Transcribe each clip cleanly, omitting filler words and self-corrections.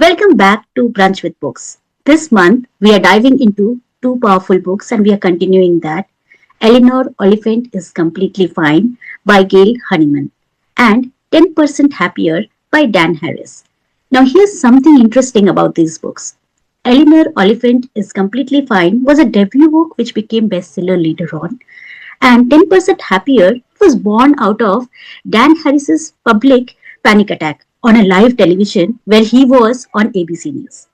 Welcome back to Brunch with Books. This month, we are diving into two powerful books and we are continuing that. Eleanor Oliphant is Completely Fine by Gail Honeyman and 10% Happier by Dan Harris. Now, here's something interesting about these books. Eleanor Oliphant is Completely Fine was a debut book which became bestseller later on, and 10% Happier was born out of Dan Harris's public panic attack on a live television where he was on ABC News.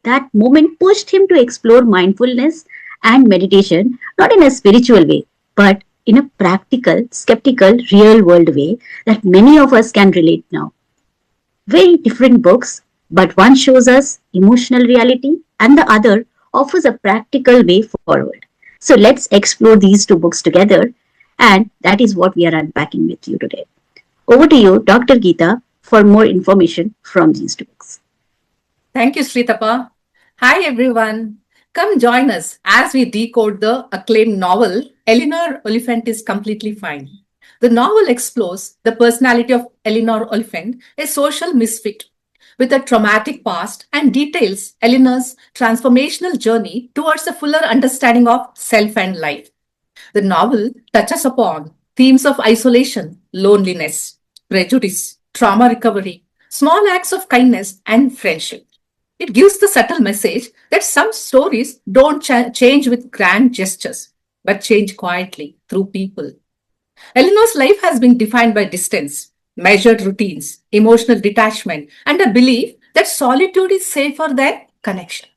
That moment pushed him to explore mindfulness and meditation, not in a spiritual way, but in a practical, skeptical, real world way that many of us can relate now. Very different books, but one shows us emotional reality and the other offers a practical way forward. So let's explore these two books together, and that is what we are unpacking with you today. Over to you, Dr. Geeta, for more information from these two books. Thank you, Sritapa. Hi, everyone. Come join us as we decode the acclaimed novel, Eleanor Oliphant is Completely Fine. The novel explores the personality of Eleanor Oliphant, a social misfit with a traumatic past, and details Eleanor's transformational journey towards a fuller understanding of self and life. The novel touches upon themes of isolation, loneliness, prejudice, trauma recovery, small acts of kindness, and friendship. It gives the subtle message that some stories don't change with grand gestures, but change quietly through people. Eleanor's life has been defined by distance, measured routines, emotional detachment, and a belief that solitude is safer than connection.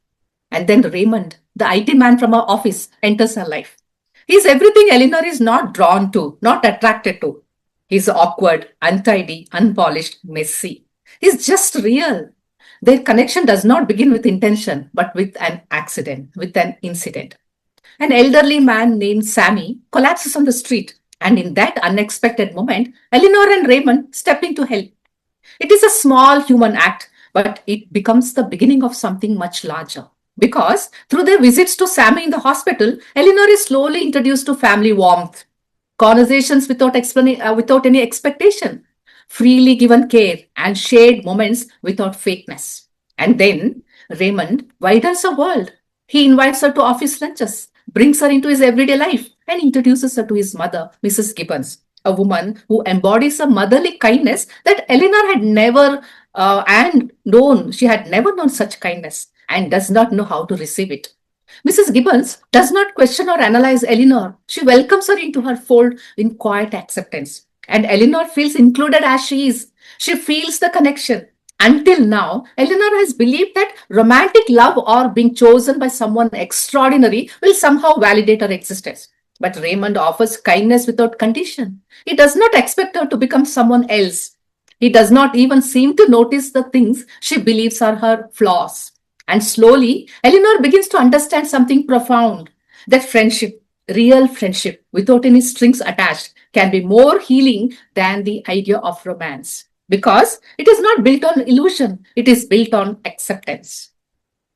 And then Raymond, the IT man from our office, enters her life. He's everything Eleanor is not drawn to, not attracted to. He's awkward, untidy, unpolished, messy. He's just real. Their connection does not begin with intention, but with an accident, with an incident. An elderly man named Sammy collapses on the street, and in that unexpected moment, Eleanor and Raymond step in to help. It is a small human act, but it becomes the beginning of something much larger. Because through their visits to Sammy in the hospital, Eleanor is slowly introduced to family warmth, conversations without any expectation, freely given care, and shared moments without fakeness. And then Raymond widens her world. He invites her to office lunches, brings her into his everyday life, and introduces her to his mother, Mrs. Gibbons, a woman who embodies a motherly kindness that Eleanor had never and known. She had never known such kindness and does not know how to receive it. Mrs. Gibbons does not question or analyze Eleanor. She welcomes her into her fold in quiet acceptance. And Eleanor feels included as she is. She feels the connection. Until now, Eleanor has believed that romantic love or being chosen by someone extraordinary will somehow validate her existence. But Raymond offers kindness without condition. He does not expect her to become someone else. He does not even seem to notice the things she believes are her flaws. And slowly, Eleanor begins to understand something profound, that friendship, real friendship, without any strings attached, can be more healing than the idea of romance. Because it is not built on illusion, it is built on acceptance.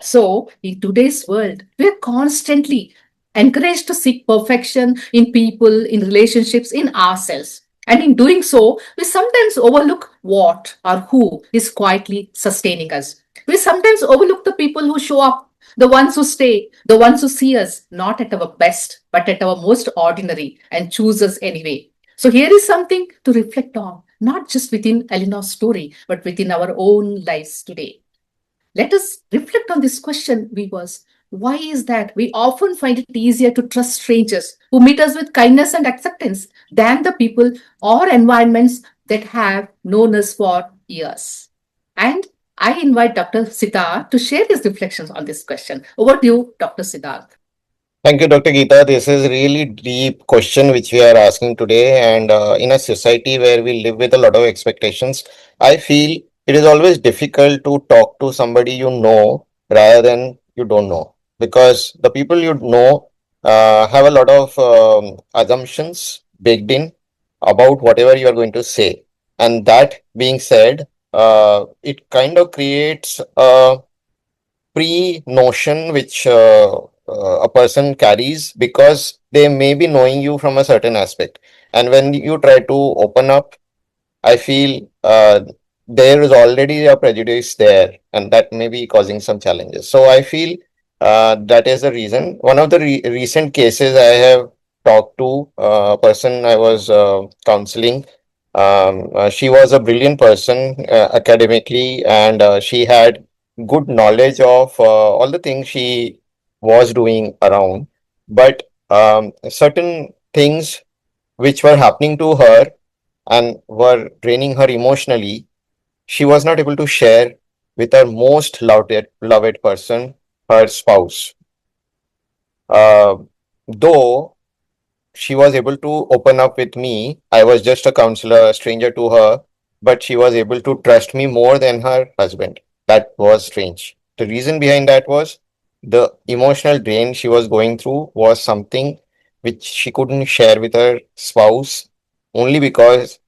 So, in today's world, we are constantly encouraged to seek perfection in people, in relationships, in ourselves. And in doing so, we sometimes overlook what or who is quietly sustaining us. We sometimes overlook the people who show up, the ones who stay, the ones who see us not at our best, but at our most ordinary and choose us anyway. So here is something to reflect on, not just within Eleanor's story, but within our own lives today. Let us reflect on this question, viewers. Why is that we often find it easier to trust strangers who meet us with kindness and acceptance than the people or environments that have known us for years? And I invite Dr. Siddharth to share his reflections on this question. Over to you, Dr. Siddharth. Thank you, Dr. Geeta. This is really deep question which we are asking today. And in a society where we live with a lot of expectations, I feel it is always difficult to talk to somebody you know rather than you don't know. Because the people you know have a lot of assumptions baked in about whatever you are going to say. And that being said, it kind of creates a pre-notion which a person carries because they may be knowing you from a certain aspect. And when you try to open up, I feel there is already a prejudice there, and that may be causing some challenges. So I feel that is the reason. One of the recent cases I have talked to a person I was counseling. She was a brilliant person academically, and she had good knowledge of all the things she was doing around. But certain things which were happening to her and were draining her emotionally, she was not able to share with her most loved person, her spouse. Uh, though she was able to open up with me, I was just a counselor, a stranger to her, but she was able to trust me more than her husband. That was strange. The reason behind that was the emotional drain she was going through was something which she couldn't share with her spouse, only because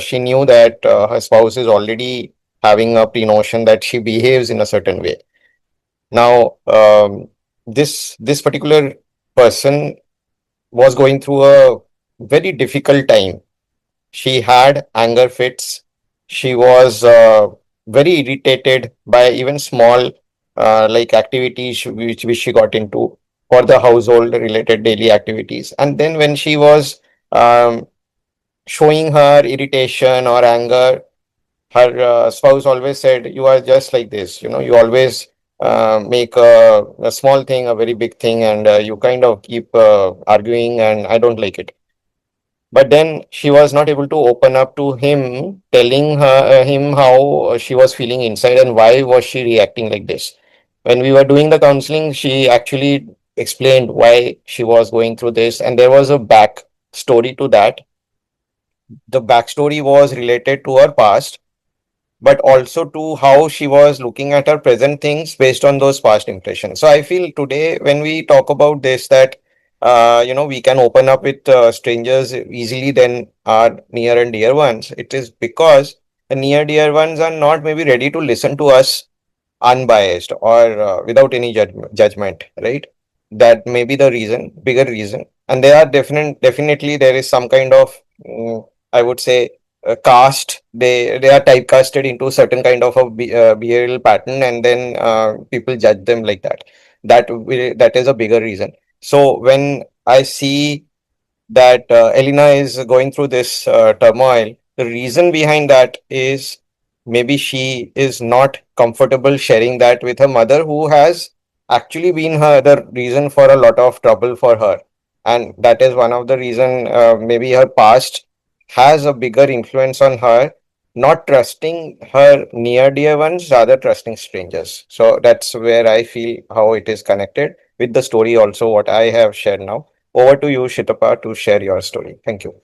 she knew that her spouse is already having a pre-notion that she behaves in a certain way. Now, this particular person was going through a very difficult time. She had anger fits. She was very irritated by even small like activities which she got into for the household related daily activities. And then when she was um, showing her irritation or anger, her spouse always said, "You are just like this. You know, you always make a small thing a very big thing, and you kind of keep arguing, and I don't like it." But then she was not able to open up to him, telling him how she was feeling inside and why was she reacting like this. When we were doing the counseling, she actually explained why she was going through this, and there was a back story to that. The backstory was related to her past, but also to how she was looking at her present things based on those past impressions. So I feel today when we talk about this, that we can open up with strangers easily than our near and dear ones. It is because the near dear ones are not maybe ready to listen to us unbiased or without any judgment, right? That may be the reason, bigger reason. And there are definitely there is some kind of, I would say, caste. They are typecasted into certain kind of a behavioral pattern, and then people judge them like that. That is a bigger reason. So when I see that Elena is going through this turmoil, the reason behind that is maybe she is not comfortable sharing that with her mother, who has actually been her the reason for a lot of trouble for her. And that is one of the reason maybe her past has a bigger influence on her, not trusting her near dear ones, rather trusting strangers. So that's where I feel how it is connected with the story also, what I have shared now. Over to you, Shitapa, to share your story. Thank you.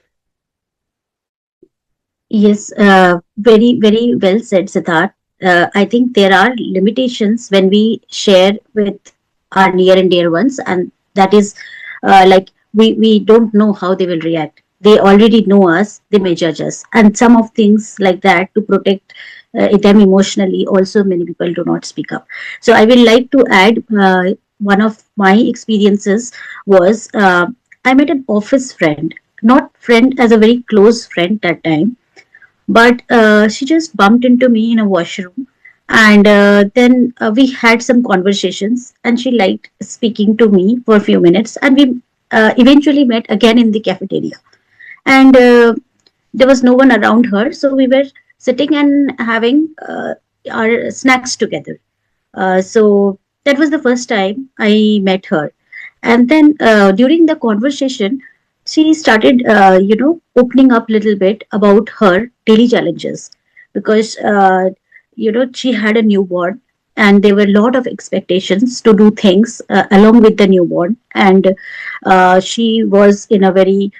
Yes, very, very well said, Siddharth. I think there are limitations when we share with our near and dear ones, and that is like we don't know how they will react. They already know us, they may judge us, and some of things like that to protect them emotionally. Also, many people do not speak up. So, I will like to add one of my experiences was I met an office friend, not friend as a very close friend that time, but she just bumped into me in a washroom, and then we had some conversations, and she liked speaking to me for a few minutes, and we eventually met again in the cafeteria, and there was no one around her, so we were sitting and having our snacks together. So that was the first time I met her. And then during the conversation, she started, opening up a little bit about her daily challenges, because, she had a newborn, and there were a lot of expectations to do things along with the newborn. And she was in a very,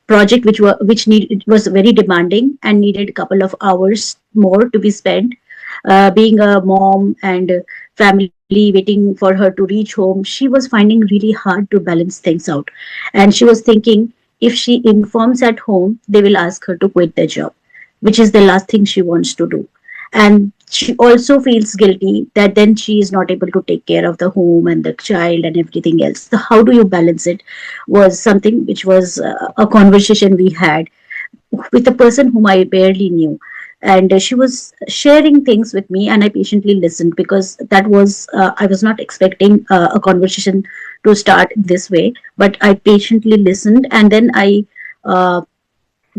project which was very demanding and needed a couple of hours more to be spent. Being a mom and family waiting for her to reach home, she was finding really hard to balance things out. And she was thinking, if she informs at home, they will ask her to quit the job, which is the last thing she wants to do. And she also feels guilty that then she is not able to take care of the home and the child and everything else. So, how do you balance it? Was something which was a conversation we had with a person whom I barely knew. and she was sharing things with me, and I patiently listened because that was I was not expecting a conversation to start this way, but I patiently listened, and then I uh,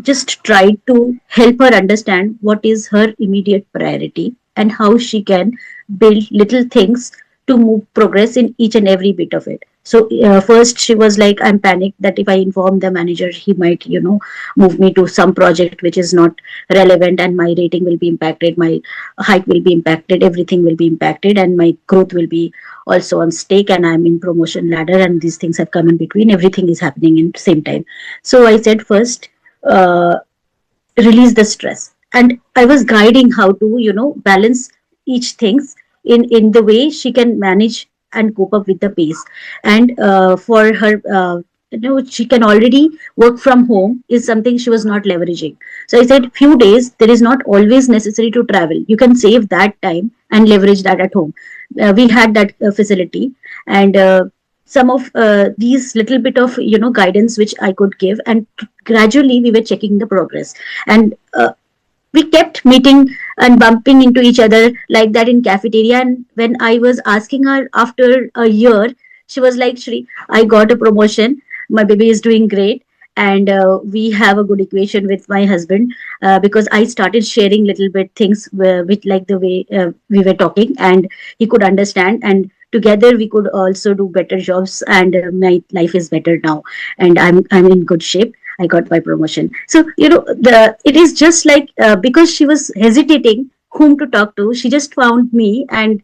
just tried to help her understand what is her immediate priority and how she can build little things to move progress in each and every bit of it. So first she was like, I'm panicked that if I inform the manager, he might, move me to some project which is not relevant, and my rating will be impacted, my hike will be impacted, everything will be impacted, and my growth will be also on stake, and I'm in promotion ladder, and these things have come in between, everything is happening in same time. So I said first, uh, release the stress, and I was guiding how to balance each things in the way she can manage and cope up with the pace. And for her, she can already work from home is something she was not leveraging. So I said few days there is not always necessary to travel, you can save that time and leverage that at home. We had that facility, and some of these little bit of guidance which I could give, and gradually we were checking the progress. And we kept meeting and bumping into each other like that in cafeteria. And when I was asking her after a year, she was like, Shri, I got a promotion, my baby is doing great, and we have a good equation with my husband, because I started sharing little bit things with like the way we were talking, and he could understand, and together we could also do better jobs, and my life is better now, and I'm in good shape. I got my promotion. So the it is just like, because she was hesitating whom to talk to, she just found me, and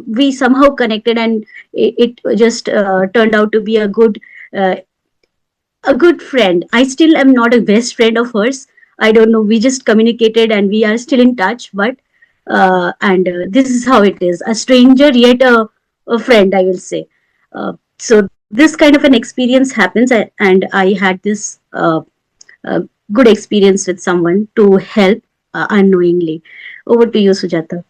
we somehow connected, and it just turned out to be uh, a good friend. I still am not a best friend of hers. I don't know. We just communicated, and we are still in touch. But and this is how it is. A stranger yet a friend, I will say. So this kind of an experience happens, and I had this good experience with someone to help unknowingly. Over to you, Sujata.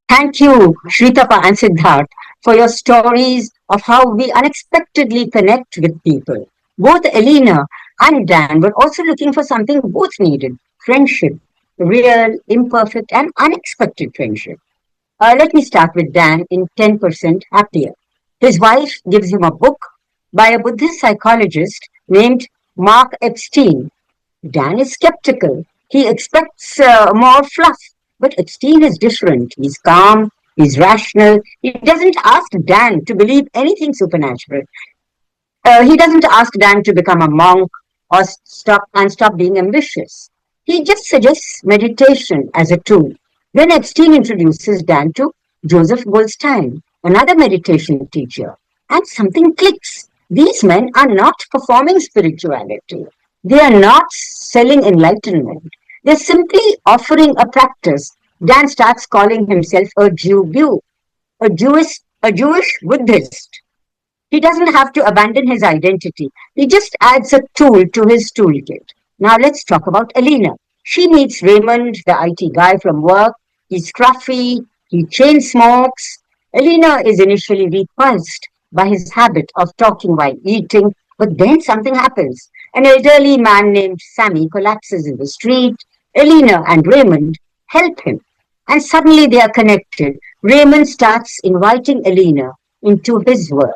Thank you, Shritapa and Siddharth, for your stories of how we unexpectedly connect with people. Both Elena and Dan were also looking for something both needed: friendship, real, imperfect, and unexpected friendship. Let me start with Dan in 10% Happier. His wife gives him a book by a Buddhist psychologist named Mark Epstein. Dan is skeptical. He expects more fluff. But Epstein is different. He's calm, he's rational. He doesn't ask Dan to believe anything supernatural. He doesn't ask Dan to become a monk or stop being ambitious. He just suggests meditation as a tool. Then Epstein introduces Dan to Joseph Goldstein, another meditation teacher, and something clicks. These men are not performing spirituality. They are not selling enlightenment. They're simply offering a practice. Dan starts calling himself a Jewish Buddhist. He doesn't have to abandon his identity. He just adds a tool to his toolkit. Now let's talk about Alina. She meets Raymond, the IT guy from work. He's scruffy, he chain smokes. Alina is initially repulsed by his habit of talking while eating, but then something happens. An elderly man named Sammy collapses in the street. Alina and Raymond help him, and suddenly they are connected. Raymond starts inviting Alina into his world.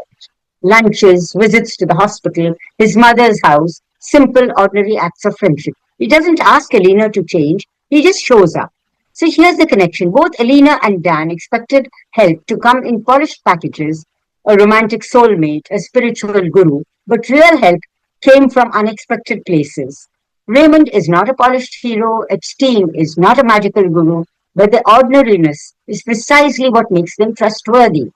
Lunches, visits to the hospital, his mother's house, simple, ordinary acts of friendship. He doesn't ask Elena to change, he just shows up. So here's the connection. Both Elena and Dan expected help to come in polished packages: a romantic soulmate, a spiritual guru, but real help came from unexpected places. Raymond is not a polished hero, Epstein is not a magical guru, but the ordinariness is precisely what makes them trustworthy.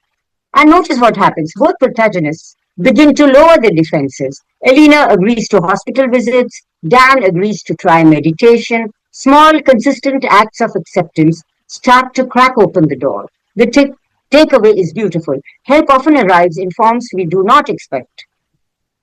And notice what happens. Both protagonists begin to lower their defenses. Elena agrees to hospital visits. Dan agrees to try meditation. Small, consistent acts of acceptance start to crack open the door. The takeaway is beautiful. Help often arrives in forms we do not expect.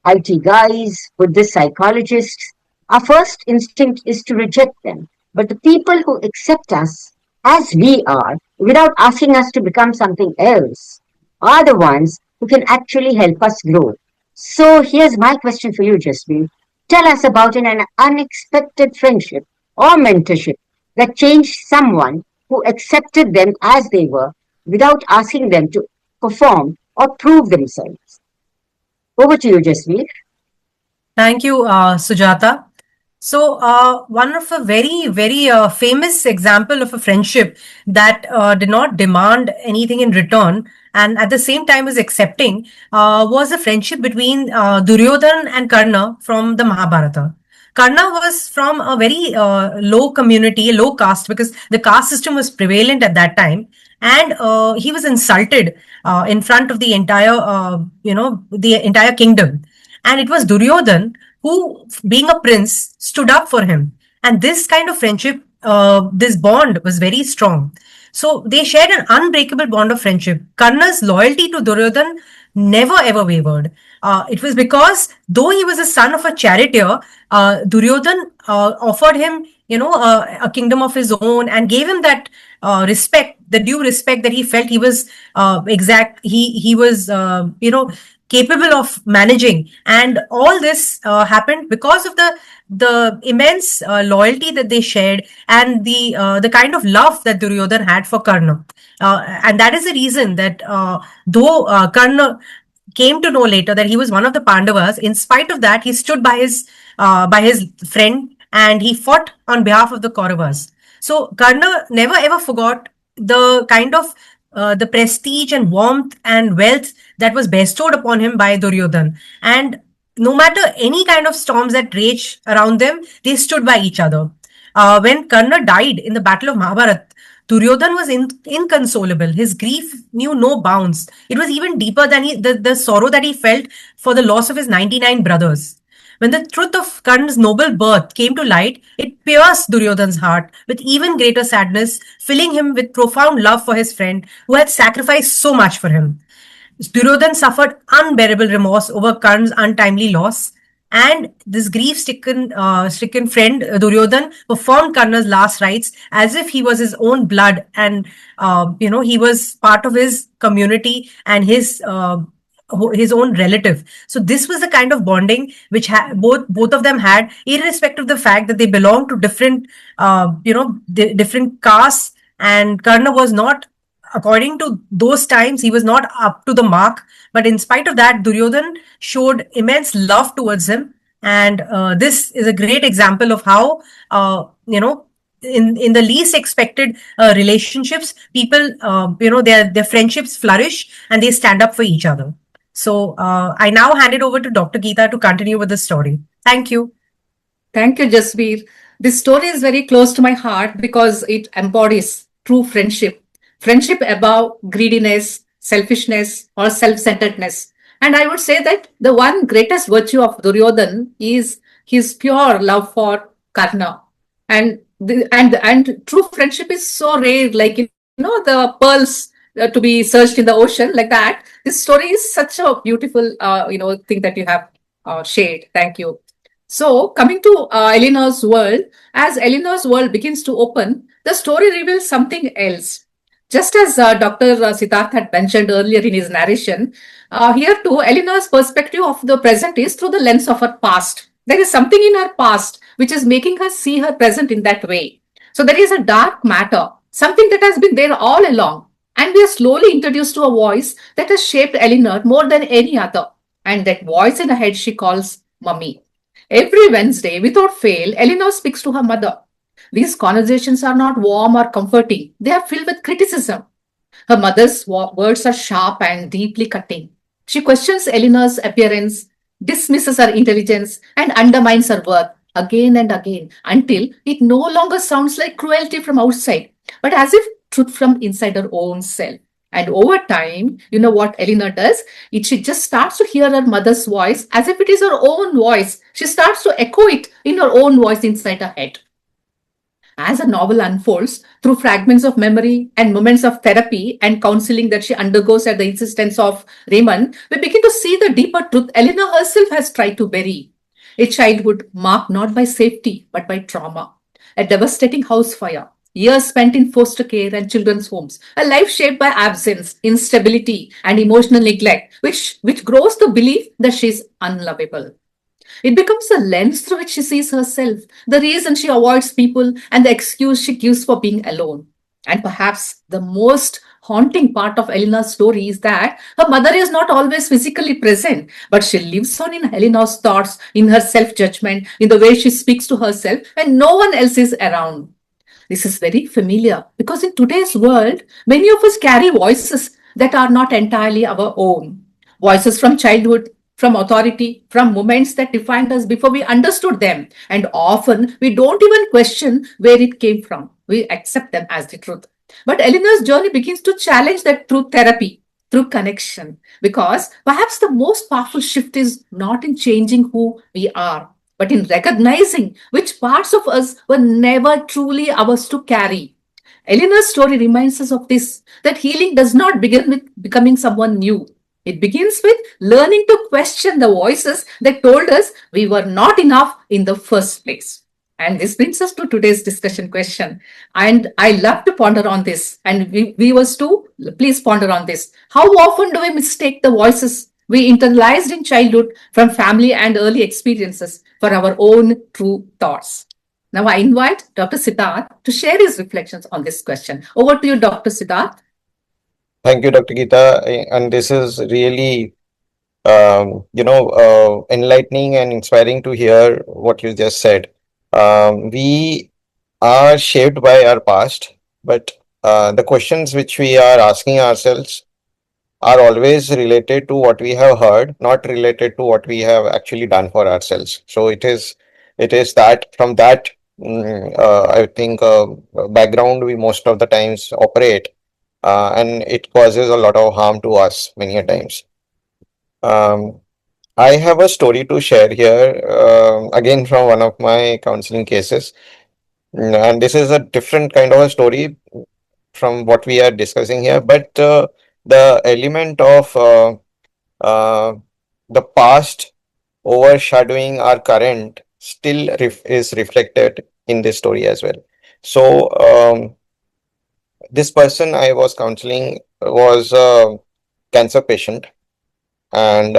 IT guys, Buddhist psychologists. Our first instinct is to reject them. But the people who accept us as we are, without asking us to become something else, are the ones who can actually help us grow. So here's my question for you, Jasmine. Tell us about an unexpected friendship or mentorship that changed someone who accepted them as they were without asking them to perform or prove themselves. Over to you, Jasmeet. Thank you, Sujata. So, one of a very, very famous example of a friendship that did not demand anything in return and at the same time was accepting was a friendship between Duryodhan and Karna from the Mahabharata. Karna was from a very low community, a low caste, because the caste system was prevalent at that time, and he was insulted in front of the entire, the entire kingdom. And it was Duryodhan who, being a prince, stood up for him. And this kind of friendship, this bond was very strong. So they shared an unbreakable bond of friendship. Karna's loyalty to Duryodhan never ever wavered. It was because though he was a son of a charioteer, Duryodhan offered him, a kingdom of his own and gave him that respect, the due respect that he felt he was he was, capable of managing. And all this happened because of the immense loyalty that they shared and the kind of love that Duryodhan had for Karna. And that is the reason that though Karna came to know later that he was one of the Pandavas, in spite of that, he stood by his friend and he fought on behalf of the Kauravas. So Karna never ever forgot the kind of the prestige and warmth and wealth that was bestowed upon him by Duryodhan. And no matter any kind of storms that rage around them, they stood by each other. When Karna died in the Battle of Mahabharat, Duryodhan was inconsolable. His grief knew no bounds. It was even deeper than the sorrow that he felt for the loss of his 99 brothers. When the truth of Karna's noble birth came to light, it pierced Duryodhan's heart with even greater sadness, filling him with profound love for his friend who had sacrificed so much for him. Duryodhan suffered unbearable remorse over Karna's untimely loss, and this stricken friend Duryodhan performed Karna's last rites as if he was his own blood, and he was part of his community and his own relative. So this was the kind of bonding which both of them had, irrespective of the fact that they belonged to different different castes. And Karna was not, according to those times, he was not up to the mark. But in spite of that, Duryodhan showed immense love towards him. And this is a great example of how, in the least expected relationships, people, their friendships flourish and they stand up for each other. So I now hand it over to Dr. Geeta to continue with the story. Thank you. Thank you, Jasbir. This story is very close to my heart because it embodies true friendship. Friendship above greediness, selfishness, or self-centeredness. And I would say that the one greatest virtue of Duryodhan is his pure love for Karna. And true friendship is so rare, like, the pearls to be searched in the ocean, like that. This story is such a beautiful, thing that you have shared. Thank you. So coming to Eleanor's world, as Eleanor's world begins to open, the story reveals something else. Just as Dr. Siddharth had mentioned earlier in his narration, here too, Eleanor's perspective of the present is through the lens of her past. There is something in her past which is making her see her present in that way. So there is a dark matter, something that has been there all along. And we are slowly introduced to a voice that has shaped Eleanor more than any other. And that voice in her head she calls Mummy. Every Wednesday, without fail, Eleanor speaks to her mother. These conversations are not warm or comforting. They are filled with criticism. Her mother's words are sharp and deeply cutting. She questions Eleanor's appearance, dismisses her intelligence, and undermines her worth again and again until it no longer sounds like cruelty from outside, but as if truth from inside her own self. And over time, you know what Eleanor does? She just starts to hear her mother's voice as if it is her own voice. She starts to echo it in her own voice inside her head. As the novel unfolds, through fragments of memory and moments of therapy and counseling that she undergoes at the insistence of Raymond, we begin to see the deeper truth Eleanor herself has tried to bury. A childhood marked not by safety, but by trauma. A devastating house fire. Years spent in foster care and children's homes. A life shaped by absence, instability, and emotional neglect, which grows the belief that she is unlovable. It becomes the lens through which she sees herself, the reason she avoids people, and the excuse she gives for being alone. And perhaps the most haunting part of Eleanor's story is that her mother is not always physically present, but she lives on in Eleanor's thoughts, in her self judgment, in the way she speaks to herself when no one else is around. This is very familiar because in today's world, many of us carry voices that are not entirely our own. Voices from childhood, from authority, from moments that defined us before we understood them. And often we don't even question where it came from. We accept them as the truth. But Eleanor's journey begins to challenge that through therapy, through connection, because perhaps the most powerful shift is not in changing who we are, but in recognizing which parts of us were never truly ours to carry. Eleanor's story reminds us of this, that healing does not begin with becoming someone new. It begins with learning to question the voices that told us we were not enough in the first place. And this brings us to today's discussion question. And I love to ponder on this. And viewers too, please ponder on this. How often do we mistake the voices we internalized in childhood from family and early experiences for our own true thoughts? Now I invite Dr. Siddharth to share his reflections on this question. Over to you, Dr. Siddharth. Thank you, Dr. Geeta. And this is really, enlightening and inspiring to hear what you just said. We are shaped by our past, but the questions which we are asking ourselves are always related to what we have heard, not related to what we have actually done for ourselves. So it is that from that I think background we most of the times operate, and it causes a lot of harm to us many a times. Um, I have a story to share here, again from one of my counseling cases. And this is a different kind of a story from what we are discussing here, but the element of uh, the past overshadowing our current still is reflected in this story as well. So, this person I was counseling was a cancer patient, and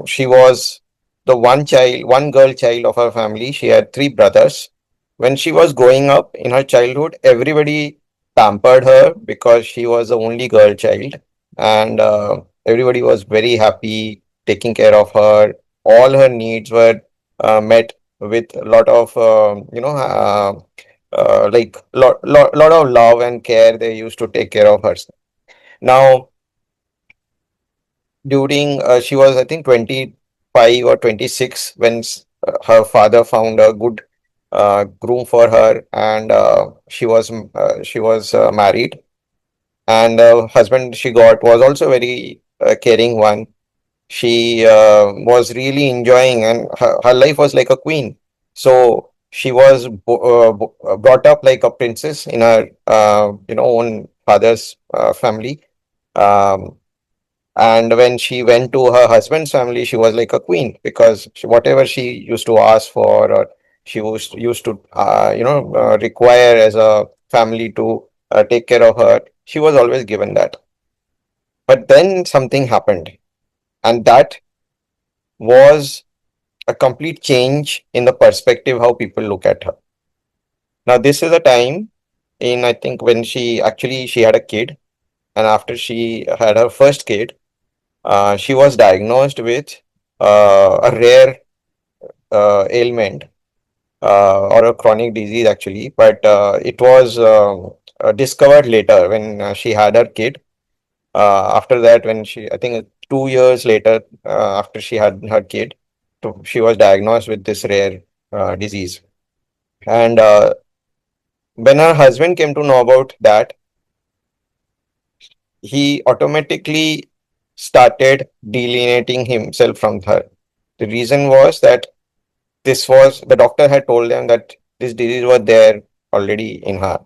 she was the one girl child of her family. She had three brothers. When she was growing up in her childhood, everybody pampered her because she was the only girl child, and everybody was very happy taking care of her. All her needs were met with a lot of, like lot of love and care. They used to take care of her. Now, during she was I think 25 or 26 when her father found a good groom for her, and she was married, and the husband she got was also very caring one. She was really enjoying, and her life was like a queen. So she was brought up like a princess in her own father's family. um, and when she went to her husband's family, she was like a queen because whatever she used to ask for, or she was used to, require as a family to take care of her, she was always given that. But then something happened, and that was a complete change in the perspective how people look at her. Now, this is a time in, I think, when she had a kid, and after she had her first kid, she was diagnosed with a rare ailment, or a chronic disease actually, but it was discovered later when she had her kid. After that, when I think 2 years later, after she had her kid, so she was diagnosed with this rare disease. And when her husband came to know about that, he automatically started delineating himself from her. The reason was that the doctor had told them that this disease was there already in her,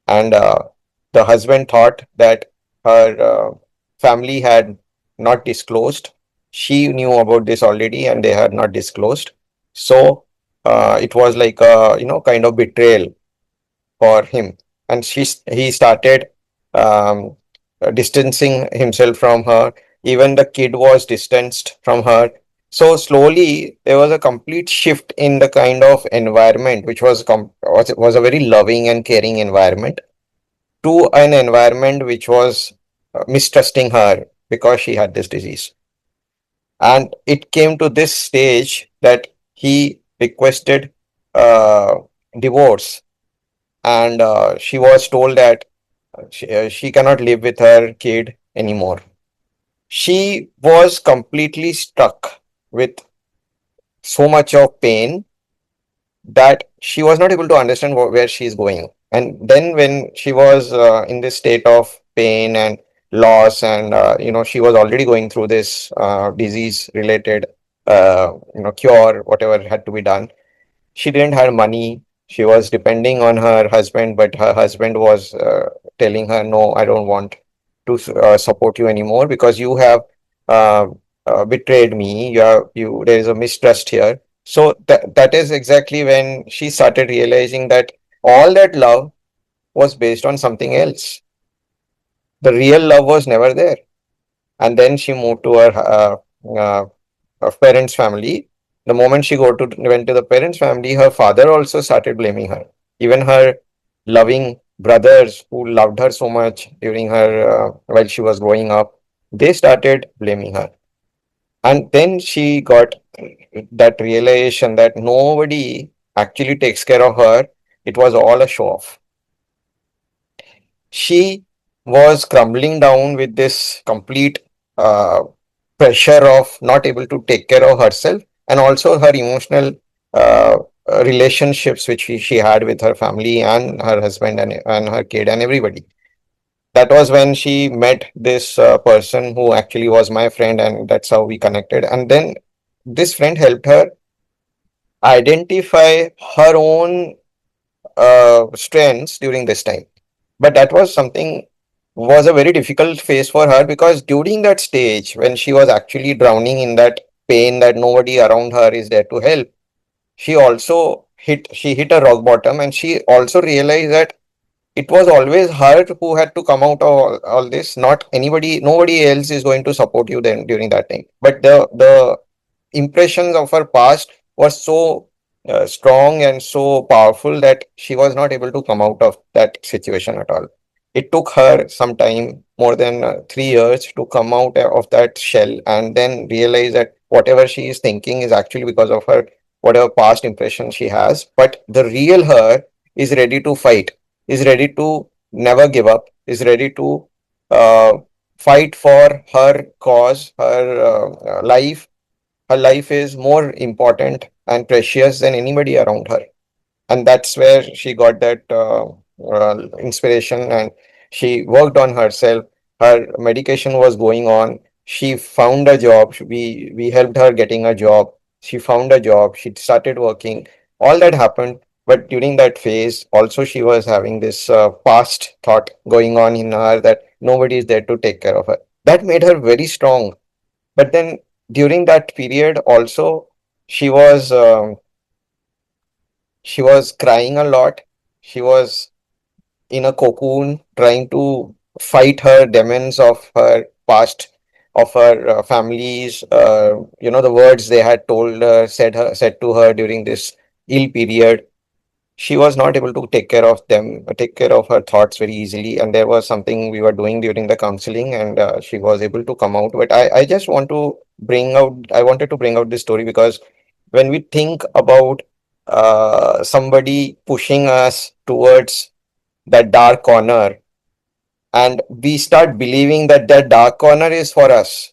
and the husband thought that her family had not disclosed. She knew about this already, and they had not disclosed. So it was like a kind of betrayal for him, and he started um, distancing himself from her. Even the kid was distanced from her. So slowly there was a complete shift in the kind of environment which was a very loving and caring environment, to an environment which was mistrusting her because she had this disease. And it came to this stage that he requested uh, divorce, and she was told that she cannot live with her kid anymore. She was completely stuck with so much of pain that she was not able to understand where she is going. And then when she was in this state of pain and loss, and she was already going through this disease related cure, whatever had to be done. She didn't have money. She was depending on her husband, but her husband was telling her, no, I don't want to support you anymore because you have uh, betrayed me. There is a mistrust here. So that is exactly when she started realizing that all that love was based on something else. The real love was never there. And then she moved to her parents' family. The moment she went to the parents' family, her father also started blaming her. Even her loving brothers who loved her so much during her while she was growing up, they started blaming her. And then she got that realization that nobody actually takes care of her. It was all a show off. She was crumbling down with this complete uh, pressure of not able to take care of herself, and also her emotional uh, relationships which she had with her family and her husband and her kid and everybody. That was when she met this person who actually was my friend, and that's how we connected. And then this friend helped her identify her own strengths during this time. But that was something was a very difficult phase for her, because during that stage when she was actually drowning in that pain that nobody around her is there to help, she hit a rock bottom, and she also realized that it was always her who had to come out of all this, not anybody. Nobody else is going to support you then during that time. But the impressions of her past were so strong and so powerful that she was not able to come out of that situation at all. It took her some time, more than 3 years, to come out of that shell and then realize that whatever she is thinking is actually because of her whatever past impression she has. But the real her is ready to fight, is ready to never give up, is ready to uh, fight for her cause, her life. Her life is more important and precious than anybody around her. And that's where she got that inspiration, and she worked on herself. Her medication was going on. She found a job. We helped her getting a job. She found a job. She started working. All that happened. But during that phase, also she was having this past thought going on in her that nobody is there to take care of her. That made her very strong. But then during that period also, she was um, she was crying a lot. She was in a cocoon trying to fight her demons of her past, of her families, the words they had told her, said to her during this ill period. She was not able to take care of them, take care of her thoughts very easily. And there was something we were doing during the counseling, and she was able to come out. But I just I wanted to bring out this story because when we think about somebody pushing us towards that dark corner, and we start believing that that dark corner is for us,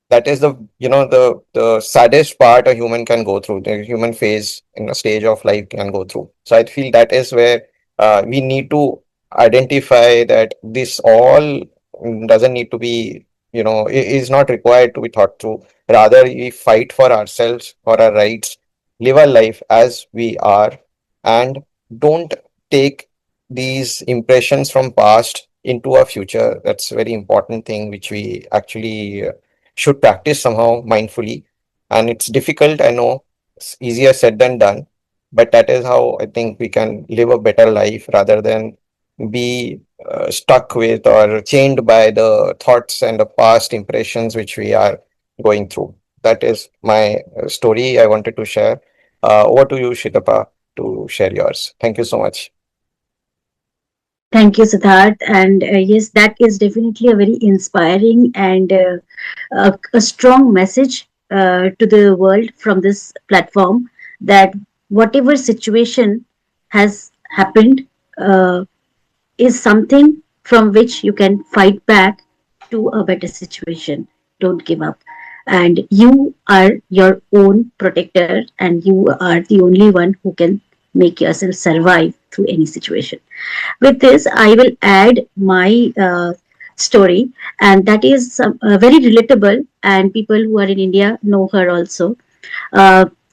that is the saddest part a human can go through, the human phase in a stage of life can go through. So I feel that is where we need to identify that this all doesn't need to be, is not required to be thought through. Rather, we fight for ourselves, for our rights, live our life as we are, and don't take these impressions from past into our future. That's a very important thing which we actually should practice somehow mindfully. And it's difficult, I know, it's easier said than done, but that is how I think we can live a better life rather than be stuck with or chained by the thoughts and the past impressions which we are going through. that is my story I wanted to share. Over to you, Shitapa, to share yours. Thank you so much. Thank you, Siddharth. And yes, that is definitely a very inspiring and a strong message to the world from this platform that whatever situation has happened is something from which you can fight back to a better situation. Don't give up. And you are your own protector, and you are the only one who can make yourself survive through any situation. With this, I will add my story, and that is very relatable, and people who are in India know her also.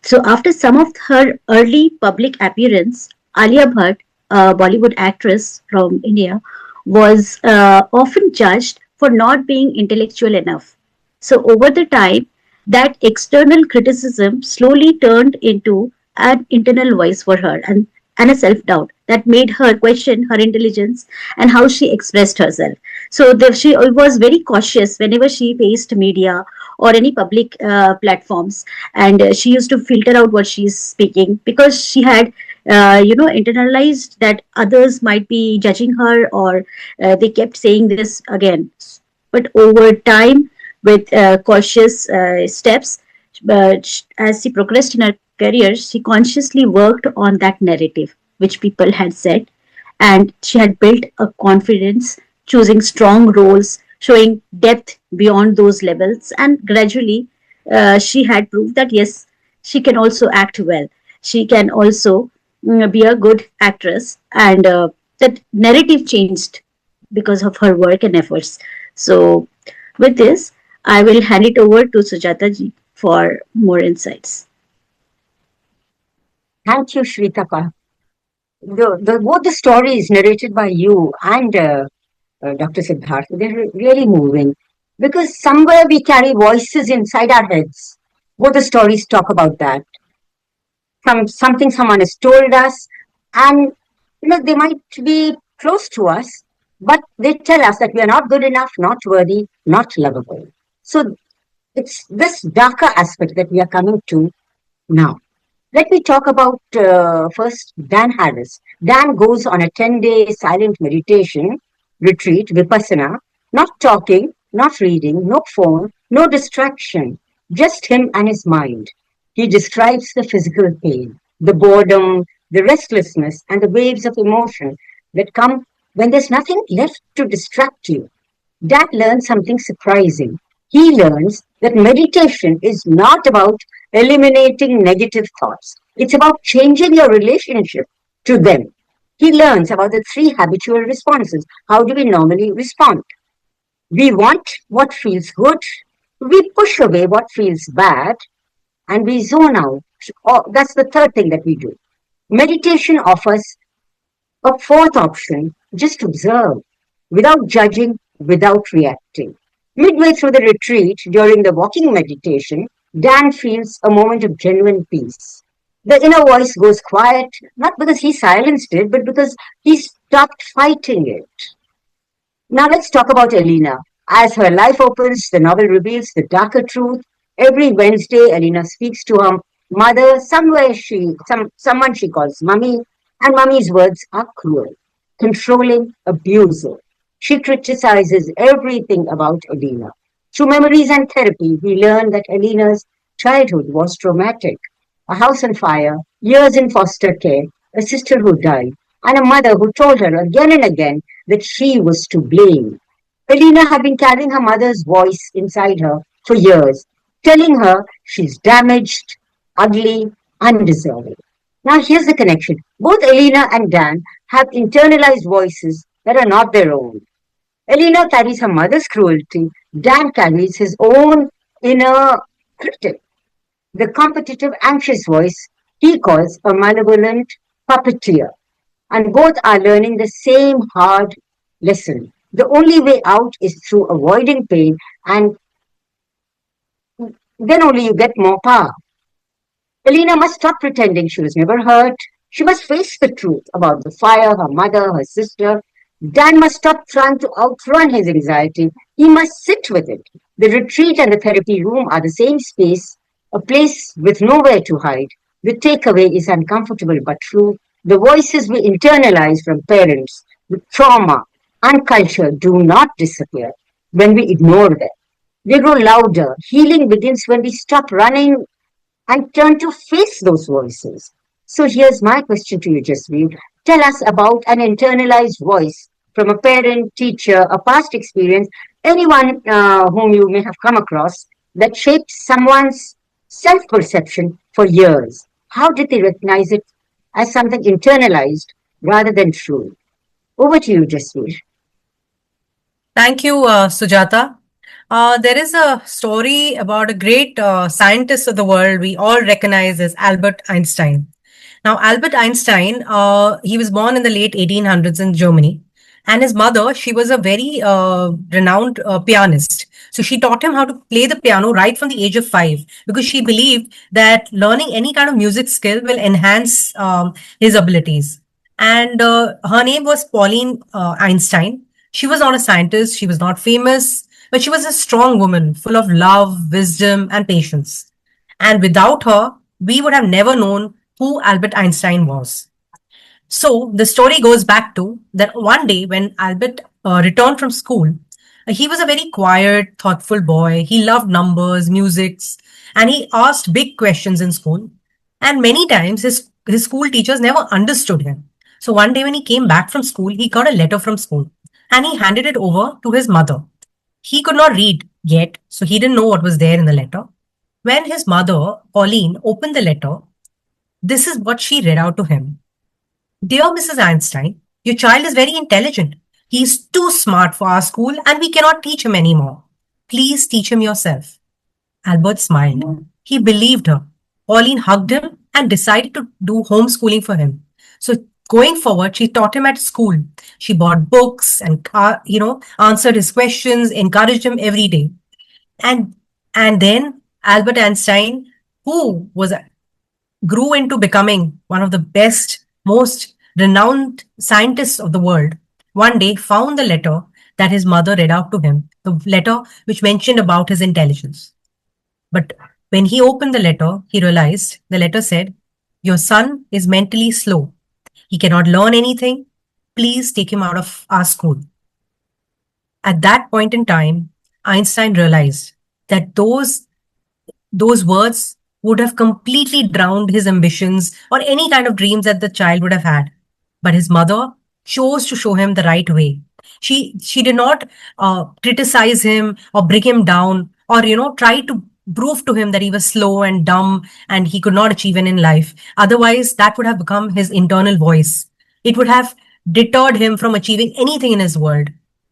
So, after some of her early public appearance, Alia Bhatt, a Bollywood actress from India, was often judged for not being intellectual enough. So, over the time, that external criticism slowly turned into an internal voice for her, and a self doubt that made her question her intelligence and how she expressed herself. So, she was very cautious whenever she faced media or any public platforms, and she used to filter out what she's speaking because she had internalized that others might be judging her, or they kept saying this again. But over time, with cautious steps, but as she progressed in her career, she consciously worked on that narrative which people had said, and she had built a confidence, choosing strong roles, showing depth beyond those levels, and gradually she had proved that yes, she can also act well. She can also be a good actress, and that narrative changed because of her work and efforts. So, with this, I will hand it over to Sujata ji for more insights. Thank you, Shritapa. Both the stories narrated by you and Dr. Siddharth, they're really moving because somewhere we carry voices inside our heads. Both the stories talk about that. Something someone has told us, and they might be close to us, but they tell us that we are not good enough, not worthy, not lovable. So it's this darker aspect that we are coming to now. Let me talk about first Dan Harris. Dan goes on a 10-day silent meditation retreat, Vipassana, not talking, not reading, no phone, no distraction, just him and his mind. He describes the physical pain, the boredom, the restlessness, and the waves of emotion that come when there's nothing left to distract you. Dan learns something surprising. He learns that meditation is not about eliminating negative thoughts. It's about changing your relationship to them. He learns about the three habitual responses. How do we normally respond? We want what feels good, we push away what feels bad, and we zone out. Oh, that's the third thing that we do. Meditation offers a fourth option, just observe, without judging, without reacting. Midway through the retreat, during the walking meditation, Dan feels a moment of genuine peace. The inner voice goes quiet, not because he silenced it, but because he stopped fighting it. Now let's talk about Elena. As her life opens, the novel reveals the darker truth. Every Wednesday, Elena speaks to her mother, someone she calls Mummy, and Mummy's words are cruel, controlling, abusive. She criticizes everything about Elena. Through memories and therapy, we learn that Elena's childhood was traumatic. A house on fire, years in foster care, a sister who died, and a mother who told her again and again that she was to blame. Elena had been carrying her mother's voice inside her for years, telling her she's damaged, ugly, undeserving. Now here's the connection. Both Elena and Dan have internalized voices that are not their own. Elena carries her mother's cruelty. Dan carries his own inner critic, the competitive, anxious voice he calls a malevolent puppeteer. And both are learning the same hard lesson. The only way out is through avoiding pain, and then only you get more power. Elena must stop pretending she was never hurt. She must face the truth about the fire, her mother, her sister. Dan must stop trying to outrun his anxiety. He must sit with it. The retreat and the therapy room are the same space, a place with nowhere to hide. The takeaway is uncomfortable but true. The voices we internalize from parents, the trauma and culture do not disappear when we ignore them. They grow louder. Healing begins when we stop running and turn to face those voices. So here's my question to you, Jasveer. Tell us about an internalized voice from a parent, teacher, a past experience, anyone whom you may have come across that shaped someone's self perception for years. How did they recognize it as something internalized rather than true? Over to you, Jasveer. Thank you, Sujata. There is a story about a great scientist of the world we all recognize as Albert Einstein. Now, Albert Einstein, he was born in the late 1800s in Germany. And his mother, she was a very renowned pianist. So she taught him how to play the piano right from the age of 5 because she believed that learning any kind of music skill will enhance his abilities. And her name was Pauline Einstein. She was not a scientist, she was not famous, but she was a strong woman full of love, wisdom, and patience. And without her, we would have never known who Albert Einstein was. So the story goes back to that one day when Albert returned from school. He was a very quiet, thoughtful boy. He loved numbers, musics, and he asked big questions in school. And many times his school teachers never understood him. So one day when he came back from school, he got a letter from school and he handed it over to his mother. He could not read yet, so he didn't know what was there in the letter. When his mother, Pauline, opened the letter, this is what she read out to him. Dear Mrs. Einstein, your child is very intelligent. He is too smart for our school and we cannot teach him anymore. Please teach him yourself. Albert smiled. He believed her. Pauline hugged him and decided to do homeschooling for him. So going forward, she taught him at school. She bought books and answered his questions, encouraged him every day. And then Albert Einstein, who was grew into becoming one of the best, most renowned scientists of the world, one day found the letter that his mother read out to him, the letter which mentioned about his intelligence. But when he opened the letter, he realized the letter said, your son is mentally slow. He cannot learn anything. Please take him out of our school. At that point in time, Einstein realized that those words would have completely drowned his ambitions or any kind of dreams that the child would have had. But his mother chose to show him the right way. She did not criticize him or bring him down or, try to prove to him that he was slow and dumb and he could not achieve in life. Otherwise, that would have become his internal voice. It would have deterred him from achieving anything in his world.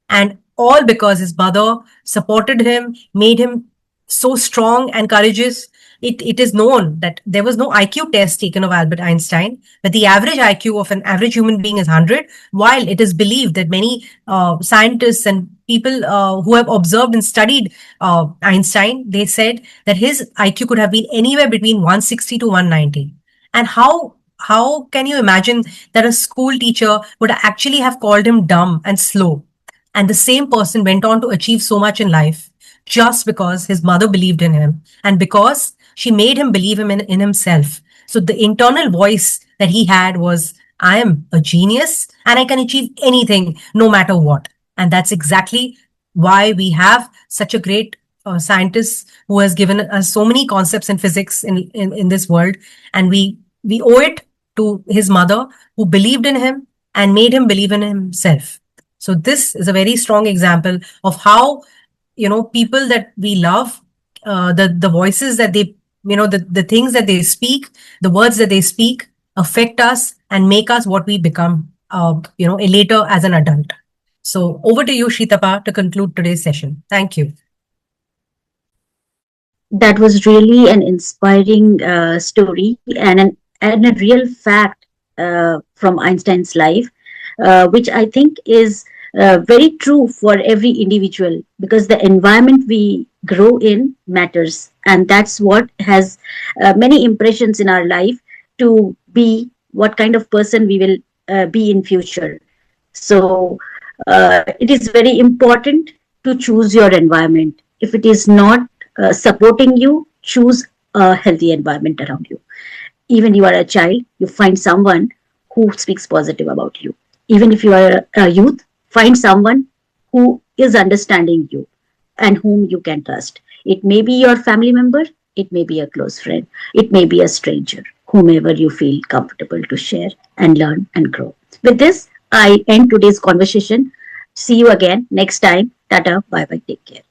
And all because his mother supported him, made him so strong and courageous. It is known that there was no IQ test taken of Albert Einstein, but the average IQ of an average human being is 100, while it is believed that many scientists and people who have observed and studied Einstein, they said that his IQ could have been anywhere between 160 to 190. And how can you imagine that a school teacher would actually have called him dumb and slow? And the same person went on to achieve so much in life just because his mother believed in him and because she made him believe in himself. So the internal voice that he had was, I am a genius and I can achieve anything no matter what. And that's exactly why we have such a great scientist who has given us so many concepts in physics in this world. And we owe it to his mother who believed in him and made him believe in himself. So this is a very strong example of how, people that we love, the voices that they, the things that they speak, the words that they speak affect us and make us what we become, later as an adult. So over to you, Shritapa, to conclude today's session. Thank you. That was really an inspiring story and a real fact from Einstein's life, which I think is very true for every individual because the environment we grow in matters, and that's what has many impressions in our life to be what kind of person we will be in future. So It is very important to choose your environment. If it is not supporting you, choose a healthy environment around you. Even you are a child, you find someone who speaks positive about you. Even if you are a youth, find someone who is understanding you and whom you can trust. It may be your family member, it may be a close friend, it may be a stranger, whomever you feel comfortable to share and learn and grow. With this, I end today's conversation. See you again next time. Tata, bye bye, take care.